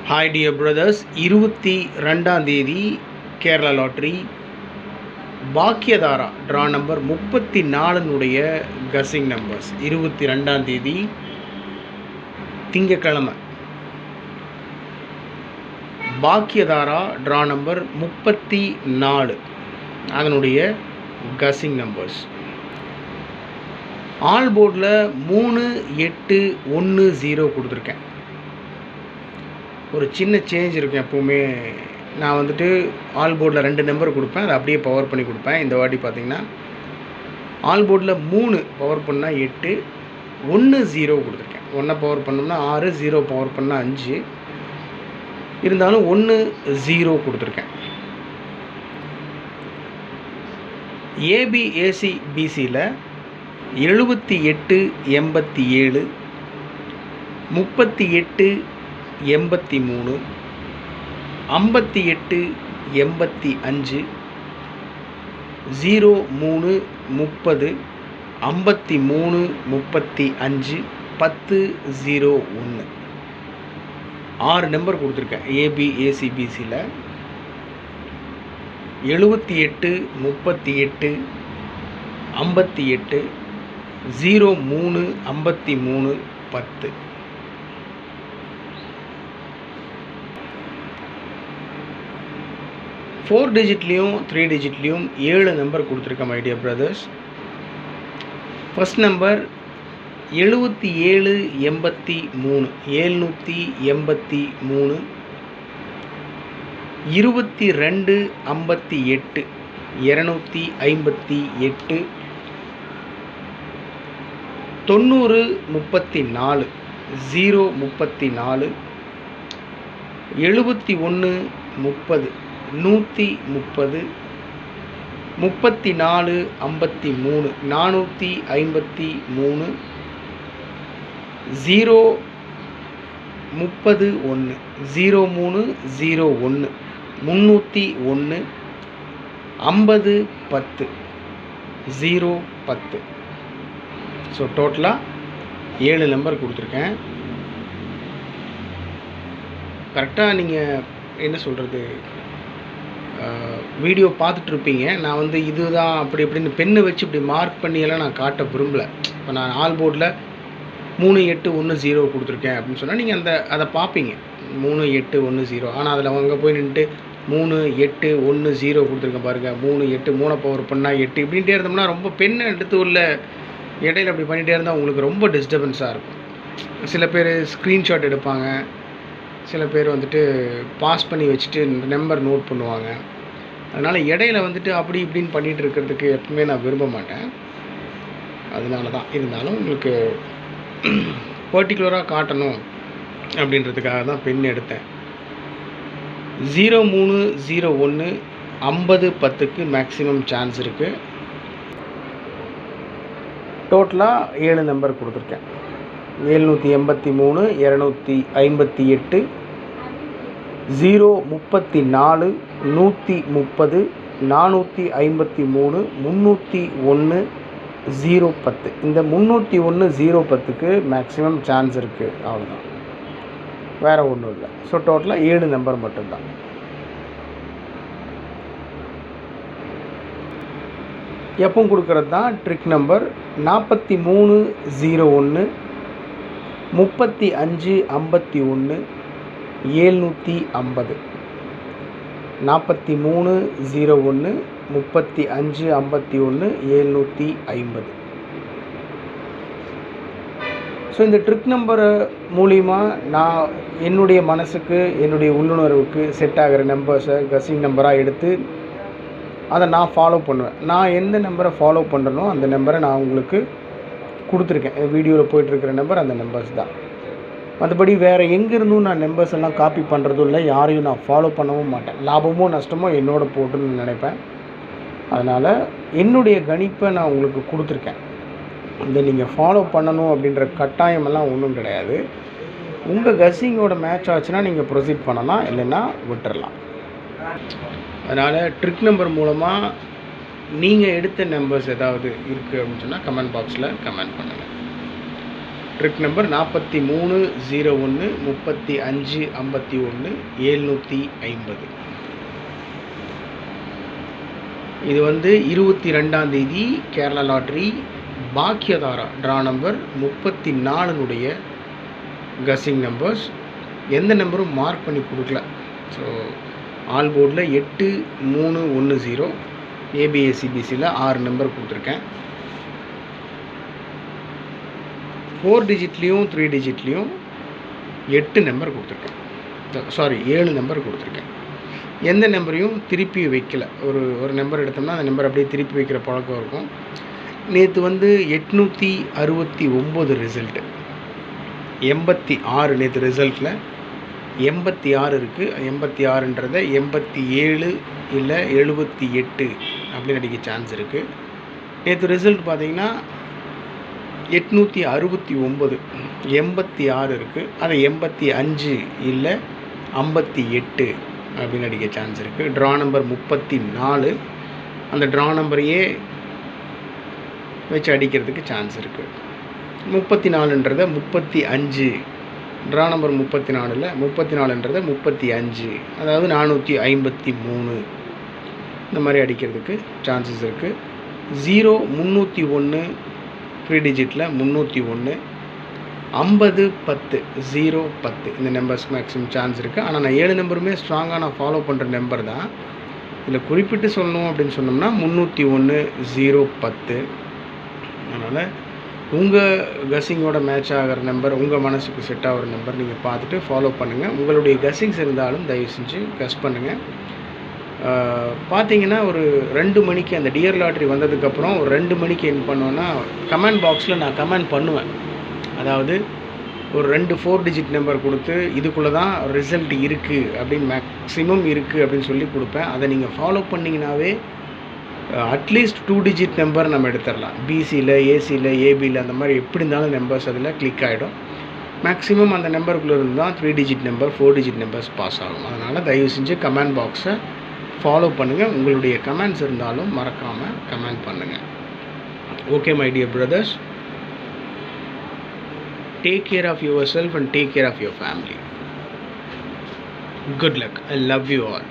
Hi dear brothers, 22ஆம் தேதி Kerala lottery Bhagyathara draw number 34 guessing numbers. 22ஆம் தேதி திங்கக்கிழமை பாக்கியதாரா ட்ரா நம்பர் 34 அதனுடைய கசிங் நம்பர்ஸ். ஆல் போர்டில் 3, 8, 1, 0 கொடுத்துருக்கேன். ஒரு சின்ன சேஞ்ச் இருக்கும். எப்போவுமே நான் வந்துட்டு ஆல் போர்டில் 2 நம்பர் கொடுப்பேன், அதை அப்படியே பவர் பண்ணி கொடுப்பேன். இந்த வாட்டி பார்த்திங்கன்னா ஆல் போர்டில் 3 பவர் பண்ணால் 8, 1, 0 கொடுத்துருக்கேன். 1 பவர் பண்ணோம்னா 6, 0 பவர் பண்ணால் 5, இருந்தாலும் 1, 0 கொடுத்துருக்கேன். ஏபிஏசி பிசியில் 78, 87, 38, 83, 58, 85, 03, 30, 53, 35, 10, 01 6 நம்பர் கொடுத்துருக்கேன். ஏபிஏசிபிசியில் 78, 38, 58, 03, 53, 10. ஃபோர் டிஜிட்லேயும் 3 டிஜிட்லேயும் 7 நம்பர் கொடுத்துருக்கேன் my dear brothers. First number 77, 83, 783, 22, 58, 258, 90, 34, 034, 71, 30, 130, 34, 53, 453, 0, 31, 03, 01, 301, 50, 10, 0, 10. So டோட்டலாக 7 நம்பர் கொடுத்துருக்கேன். கரெக்டாக நீங்கள் என்ன சொல்கிறது, வீடியோ பார்த்துட்ருப்பீங்க. நான் வந்து இதுதான் அப்படி இப்படின்னு பெண்ணை வச்சு இப்படி மார்க் பண்ணியெல்லாம் நான் காட்ட விரும்பலை. இப்போ நான் ஆல் போர்டில் 3, 8, 1, 0 கொடுத்துருக்கேன் அப்படின்னு சொன்னால் நீங்கள் அதை பார்ப்பீங்க. 3, 8, 1, 0. ஆனால் அதில் அவங்க போய் நின்றுட்டு 3, 8, 1, 0 கொடுத்துருக்கேன் பாருங்கள். 3, 8, 3 பவர் பண்ணால் 8 இப்படின்ட்டே இருந்தோம்னா ரொம்ப பெண்ணை எடுத்து உள்ள இடையில அப்படி பண்ணிகிட்டே இருந்தால் உங்களுக்கு ரொம்ப டிஸ்டர்பன்ஸாக இருக்கும். சில பேர் ஸ்க்ரீன்ஷாட் எடுப்பாங்க, சில பேர் வந்துட்டு பாஸ் பண்ணி வச்சுட்டு நம்பர் நோட் பண்ணுவாங்க. அதனால் இடையில வந்துட்டு அப்படி இப்படின்னு பண்ணிகிட்டு இருக்கிறதுக்கு எப்பவுமே நான் விரும்ப மாட்டேன். அதனால தான். இருந்தாலும் உங்களுக்கு பர்டிகுலராக காட்டணும் அப்படின்றதுக்காக தான் பென் எடுத்தேன். 03, 01, 50, 10க்கு மேக்ஸிமம் சான்ஸ் இருக்குது. டோட்டலாக 7 நம்பர் கொடுத்துருக்கேன். 783, 258, 034, 130, 453, 301, 010. இந்த 301, 010க்கு மேக்ஸிமம் சான்ஸ் இருக்குது. அவ்வளோதான், வேறு ஒன்றும் இல்லை. ஸோ டோட்டலாக 7 நம்பர் மட்டும்தான். எப்பவும் கொடுக்குறது தான் ட்ரிக் நம்பர். 43, 01, 35, 51, 750. 43, 01, 35, 51, 750. ஸோ இந்த ட்ரிக் நம்பரை மூலிமா நான் என்னுடைய மனசுக்கு, என்னுடைய உள்ளுணர்வுக்கு செட் ஆகிற நம்பர்ஸை கசிங் நம்பராக எடுத்து அதை நான் ஃபாலோ பண்ணுவேன். நான் எந்த நம்பரை ஃபாலோ பண்ணுறனோ அந்த நம்பரை நான் உங்களுக்கு கொடுத்துருக்கேன். வீடியோவில் போய்ட்டுருக்கிற நம்பர் அந்த நம்பர்ஸ் தான். மற்றபடி வேறு எங்கேருந்தும் நான் நம்பர்ஸ் எல்லாம் காப்பி பண்ணுறதும் இல்லை, யாரையும் நான் ஃபாலோ பண்ணவும் மாட்டேன். லாபமோ நஷ்டமோ என்னோட போட்டுன்னு நினைப்பேன். அதனால் என்னுடைய கணிப்பை நான் உங்களுக்கு கொடுத்துருக்கேன். இதை நீங்கள் ஃபாலோ பண்ணணும் அப்படின்ற கட்டாயமெல்லாம் ஒன்றும் கிடையாது. உங்கள் கசிங்கோட மேட்ச் ஆச்சுன்னா நீங்கள் ப்ரொசீட் பண்ணலாம், இல்லைன்னா விட்டுறலாம். அதனால் ட்ரிக் நம்பர் மூலமாக நீங்கள் எடுத்த நம்பர்ஸ் ஏதாவது இருக்குது அப்படின்னு சொன்னால் கமெண்ட் பாக்ஸில் கமெண்ட் பண்ணுங்கள். Trick number 4301 35 51 750. இது வந்து 22ஆம் தேதி Kerala lottery Bhagyathara draw number 34 guessing numbers. எந்த நம்பரும் மார்க் பண்ணி கொடுக்கல. ஸோ ஆல் போர்டில் 8310, ஏபிஎஸ்சிபிசியில் 6 நம்பர் கொடுத்துருக்கேன். 4 டிஜிட்லேயும் 3 டிஜிட்லேயும் 8 நம்பர் கொடுத்துருக்கேன். 7 நம்பர் கொடுத்துருக்கேன். எந்த நம்பரையும் திருப்பி வைக்கல. ஒரு நம்பர் எடுத்தோம்னா அந்த நம்பர் அப்படியே திருப்பி வைக்கிற பழக்கம் இருக்கும். நேற்று வந்து 869 ரிசல்ட்டு, 86 நேற்று ரிசல்ட்டில் 86 இருக்குது. 86ன்றதை 87 இல்லை 78 அப்படின்னு அடிக்க சான்ஸ் இருக்குது. நேற்று ரிசல்ட் பார்த்திங்கன்னா 869, 86 இருக்குது. அதை 85 இல்லை 58 அப்படின்னு அடிக்க சான்ஸ் இருக்குது. ட்ரா நம்பர் 34, அந்த ட்ரா நம்பரையே வச்சு அடிக்கிறதுக்கு சான்ஸ் இருக்குது. 34ன்றதை 35, ட்ரா நம்பர் 34ல் 34ன்றதை 35, அதாவது 453 இந்த மாதிரி அடிக்கிறதுக்கு சான்சஸ் இருக்குது. 0 301 ப்ரீ டிஜிட்டில் 301, 50 10 0 10 இந்த நம்பர்ஸ் மேக்ஸிமம் சான்ஸ் இருக்குது. ஆனால் நான் 7 நம்பருமே ஸ்ட்ராங்காக நான் ஃபாலோ பண்ணுற நம்பர் தான். இதில் குறிப்பிட்டு சொல்லணும் அப்படின்னு சொன்னோம்னா 301 0 10. அதனால் உங்கள் கஸ்ஸிங்கோட மேட்ச் ஆகிற நம்பர், உங்கள் மனசுக்கு செட் ஆகிற நம்பர் நீங்கள் பார்த்துட்டு ஃபாலோ பண்ணுங்கள். உங்களுடைய கஸ்ஸிங்ஸ் இருந்தாலும் தயவு செஞ்சு கஸ் பண்ணுங்கள். பார்த்தீங்கன்னா ஒரு 2 மணிக்கு அந்த டியர் லாட்ரி வந்ததுக்கப்புறம் ஒரு 2 மணிக்கு என்ன பண்ணுவேன்னா, கமெண்ட் பாக்ஸில் நான் கமெண்ட் பண்ணுவேன். அதாவது ஒரு 2 4 டிஜிட் நம்பர் கொடுத்து இதுக்குள்ளே தான் ரிசல்ட் இருக்குது அப்படின்னு, மேக்ஸிமம் இருக்குது அப்படின்னு சொல்லி கொடுப்பேன். அதை நீங்கள் ஃபாலோ பண்ணிங்கனாவே அட்லீஸ்ட் 2 டிஜிட் நம்பர் நம்ம எடுத்துடலாம். பிசியில், ஏசியில், ஏபியில் அந்த மாதிரி எப்படி இருந்தாலும் நம்பர்ஸ் அதில் கிளிக் ஆகிடும். மேக்ஸிமம் அந்த நம்பருக்குள்ளே இருந்து தான் 3 digit number 4 digit numbers pass ஆகும். அதனால் தயவு செஞ்சு கமெண்ட் பாக்ஸை ஃபாலோ பண்ணுங்கள். உங்களுடைய கமெண்ட்ஸ் இருந்தாலும் மறக்காமல் கமெண்ட் பண்ணுங்கள். Okay my dear brothers, take care of yourself and take care of your family. Good luck. I love you all.